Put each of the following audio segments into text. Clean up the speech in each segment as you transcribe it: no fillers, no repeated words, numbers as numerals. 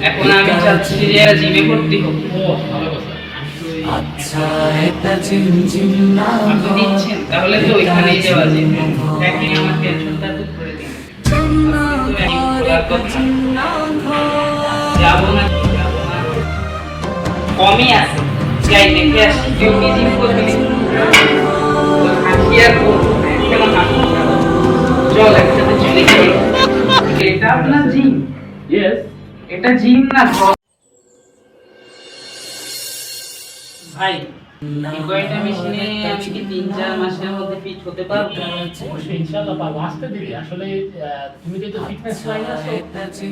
এখন আমি চাচ্ছি যে জিমে ভর্তি হব। আচ্ছা এটা ঝিমঝিম নাম আপনি দিচ্ছেন তাহলে তো ওইখানেই যাওয়া যায়। একদিন আমার টেনশনটা দূর করে দিন। যাবো না কমই আছে, যাই দেখে আসি কেউ জিম করবে হাসি আর করবো না, কেন হাসি চল একসাথে চলে যাই। এটা আপনার জিম? ইয়েস। এটা জিম না ভাই, এই কয়টা মেশিনে আমি কি 3-4 মাসের মধ্যে ফিট হতে পারবো? অবশ্যই ইনশাআল্লাহ পারবো, আসতে দিবি। আসলে তুমি যেহেতু ফিটনেস লাইনে আছো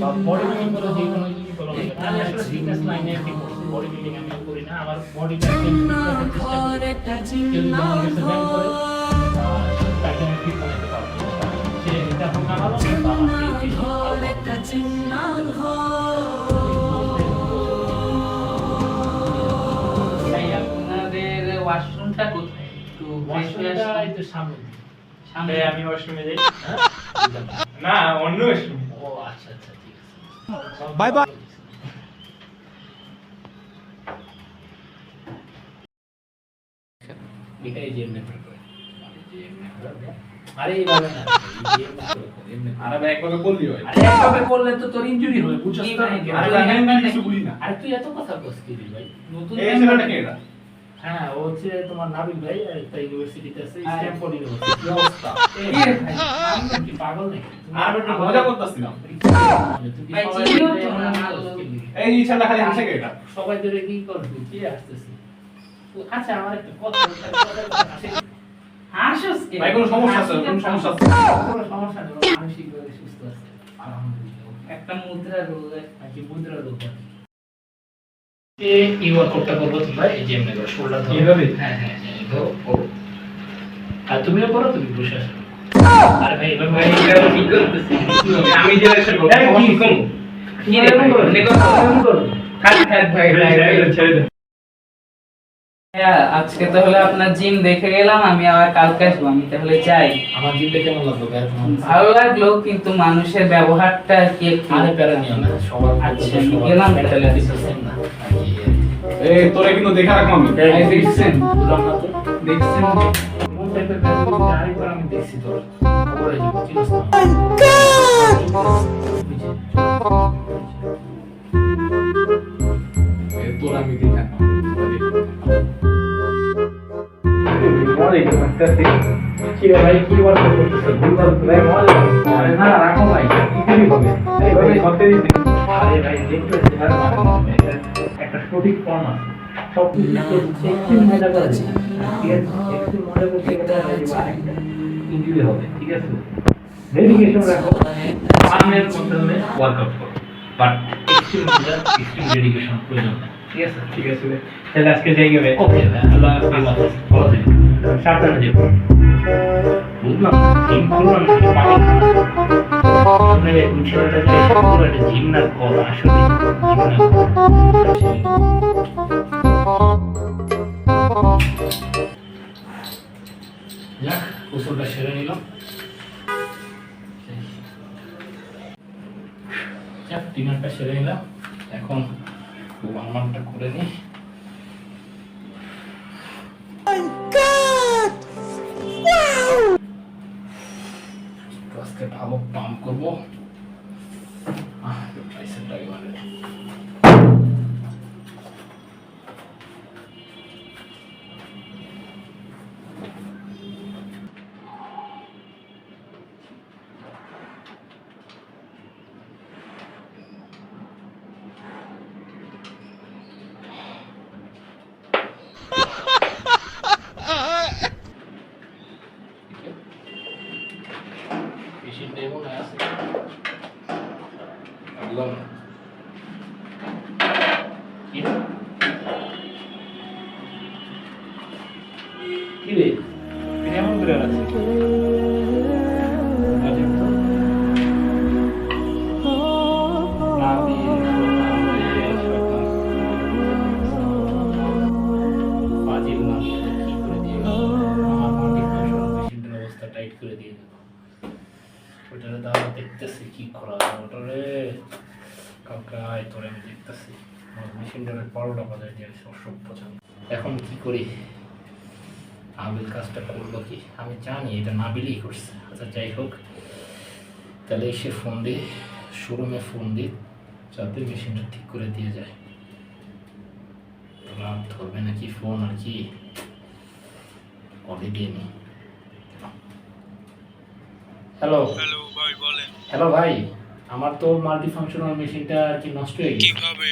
বা বডি বিল্ডিং বলো, যে কোনো কিছু বলো, আমি আসলে ফিটনেস লাইনে ঠিক করছি। বডি বিল্ডিং আমি করি না, আমার বডিটা কেউ যদি আমার কাছে ব্যায়াম করে তাকে আমি ফিট বানাতে পারবো। সে এটা হোক আমার বা আপনাদের ওয়াশরুমটা কোথায়? একটু ফ্রেশ হয়ে আসি। এই তো সামনে। সামনে আমি ওয়াশরুমে যাই। না, অন্য ওয়াশরুম। ও আচ্ছা আচ্ছা, ঠিক আছে। Bye bye. এটাই যে এমনি করে আরে এইভাবে না, আরে ভাই একবার বললি হয়। আরে এইভাবে করলে তো তোর ইনজুরি হবে, বুঝছস তো? আরে আমি কিছু বলি না। আরে তুই এত কথা বলছিস কি রে ভাই? নতুন এই ছেলেটা কে এটা? হ্যাঁ, ও হচ্ছে তোমার নাবিল ভাই, একটা ইউনিভার্সিটিতে আছে, স্ট্যানফোর্ড ইউনিভার্সিটি। কি অবস্থা? কি রে ভাই? আমি কি পাগল নাকি? আর একটু মজা করতেছিলাম। ভাই, চিনিও তো না, এই ছেলেটা খালি হাসে কে এটা? সবাই ধরে কি করবি? কি আসতেছে? আচ্ছা, আমার একটা কথা আছে। হাসিস কে? ভাই কোনো সমস্যা আছে? কোনো সমস্যা আছে? কোনো সমস্যা নেই, মানসিকভাবে সুস্থ আছে আলহামদুলিল্লাহ। একটা মুদ্রা রোগ নাকি মুদ্রা রোগ এই ওয়ার্কআউটটা করবো তোমরা, এই যে এমনি করে শোল্ডার ধরো। এইভাবে? হ্যাঁ হ্যাঁ হ্যাঁ, ধরো করো। আর তুমিও করো, তুমি বসে আসো। আরে ভাই এবার ভাই এটা কি করতেছিস? আমি যে একটা করব। এই কি করব? কি রে ভাই? এরকম করো। খাট খাট ভাই ভাই ছেড়ে দে। হ্যাঁ, আজকে তাহলে আপনার জিম দেখে গেলাম, আমি আবার কালকে আসবো। আমি তাহলে যাই। আমার জিমটা কেমন লাগলো ভাই তোমার? ভালো লাগলো, কিন্তু মানুষের ব্যবহারটা আর কি একটু আরে প্যারা নিও না, সবার আচ্ছা, আমি গেলাম তাহলে। সেম না। এই তোরে কিন্তু দেখা রাখবো আমি। এই দেখছেন? বুঝলাম না তো। দেখছেন? কোন টাইপের ব্যাপার আরেকবার আমি দেখছি তোর ওরে জীবন চিনস না। তোর আমি দেখা। কি রে ভাই, কি ওয়ার্কআউট করতেছ? ভুলভাল ভাই মজা লাগছে। আরে না রাখো ভাই। ইজিলি হবে। এই ভাই সত্যি দিছি। আরে ভাই দেখতে যেভাবে মানে একটা সঠিক ফর্ম আছে। সব কিছু করছে একটু মজা করেছে, ঠিক আছে? একটু মজা করতে গেলে আরেকটা ইনজুরি হবে, ঠিক আছে? ডেডিকেশন রাখো, ফানের মধ্যে ওয়ার্কআউট করো, বাট এক্সট্রিম মজা, এক্সট্রিম ডেডিকেশন প্রয়োজন নেই, ঠিক আছে? ঠিক আছে। তাহলে আজকে যাই গেবে। ওকে, আল্লাহ হাফেজ, ভালো থেকো, সাবধানে যেও। বুঝলাম জিম করলাম নাকি পাগল? আসলে ওই ছেলেটা যে পুরো একটা জিমনার কল, আসলে যাক, গোসলটা সেরে নিলাম। যাক, ডিনারটা সেরে নিলাম। এখন ওয়ার্মআপটা করে নিই। আজকে ভালো পাম্প করবো। ট্রাইসেপটাকে মানে মেশিনটা এমন আছে বুঝলাম না। কি রে এমন করে আছে? ওইটারে দাঁড়া দেখতেছি কি করা যায় ওটারে কালকে আয় তোরে আমি দেখতেছি আমার মেশিনটারে 12টা বাজায় দিয়েছে অসভ্য জানি এখন কি করি আবিল কাজটা করলো কি আমি জানি এটা নাবিলই করছে আচ্ছা যাই হোক তাহলে এসে ফোন দিই শোরুমে ফোন দিই যাতে মেশিনটা ঠিক করে দিয়ে যায় রাত ধরবে নাকি ফোন আর কি কলে দিয়ে নি হ্যালো হ্যালো ভাই বলেন হ্যালো ভাই আমার তো মাল্টি ফাংশনাল মেশিনটা আর কি নষ্ট হয়ে গেছে কিভাবে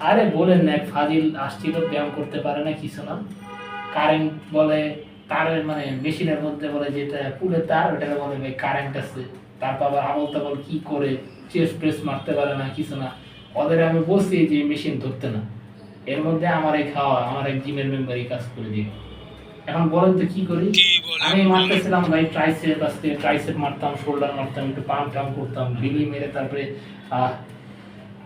আরে বলেন না এক ফাজিল আসছিল ব্যায়াম করতে পারে না কিছু না কারেন্ট বলে তারের মানে মেশিনের মধ্যে বলে যেটা পুলে তার ওটাকে বলে ভাই কারেন্ট আছে তারপর আবার আমল তাবল কি করে চেস্ট প্রেস মারতে পারে না কিছু না ওদের আমি বলছি যে মেশিন ধরতে না এর মধ্যে আমার এই খাওয়া আমার এক জিমের মেম্বারই কাজ করে দিই এখন বলেন তো কি করি কি বলেন আমি মারতেছিলাম ভাই ট্রাইসেপ আজকে ট্রাইসেপ মারতাম শোল্ডার মারতাম একটু পাম্প টাম্প করতাম বিলি মেরে তারপরে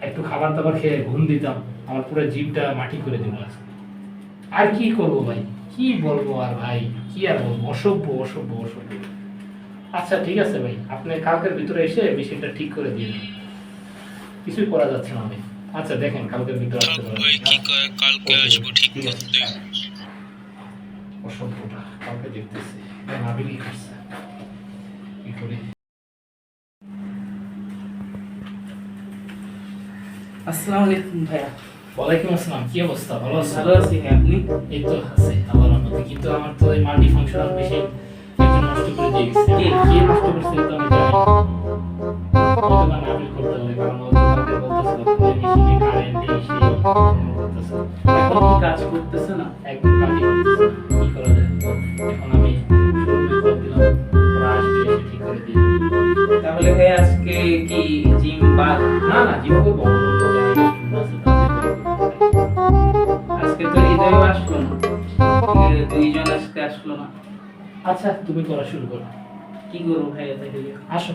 একটু খাবার দাবার খেয়ে ঘুম দিতাম আমার পুরো জিমটা মাটি করে দিল আজকে আর কি করবো ভাই কি বলবো আর ভাই কি আর বলবো অসভ্য অসভ্য অসভ্য আচ্ছা ঠিক আছে ভাই আপনি কালকের ভিতরে এসে মেশিনটা ঠিক করে দিয়ে দিন কিছুই করা যাচ্ছে না ভাই আচ্ছা দেখেন কালকের ভিতরে আসতে পারেন ভাই কি কয় কালকে আসবো ঠিক করতে অসভ্যটা কালকে দেখতেছি নাবিলই করছে কি করি আসসালামু আলাইকুম ভাইয়া। ওয়ালাইকুম আসসালাম কি অবস্থা ভালো আছো ভালো আছি ভাই, আপনি? এই তো আছে আল্লাহর রহমতে কিন্তু আমার তো এই মাল্টি ফাংশনাল মেশিন একজন নষ্ট করে দিয়ে গেছে কে নষ্ট করছে তো আমি জানি হয়তো বা নাবিল করতে হবে কারণ ও দোকানদার বলতেছিল পুরো মেশিনে কারেন্ট এই সেই করতেছে এখন কি কাজ করতেছে না? একদম কাজই করতেছে না। কি করা যায় এখন আমি শোরুমে কল দিলাম ওরা আসবে এসে ঠিক করে দিয়ে দেবে। তাহলে ভাই আজকে কি জিম বাদ? না না জীবন করবো আছে আজকে তো হৃদয় আসলো না, দুইজন আজকে আসলো না। আচ্ছা তুমি করা শুরু করো কি করবো ভাইয়া তাহলে? আসো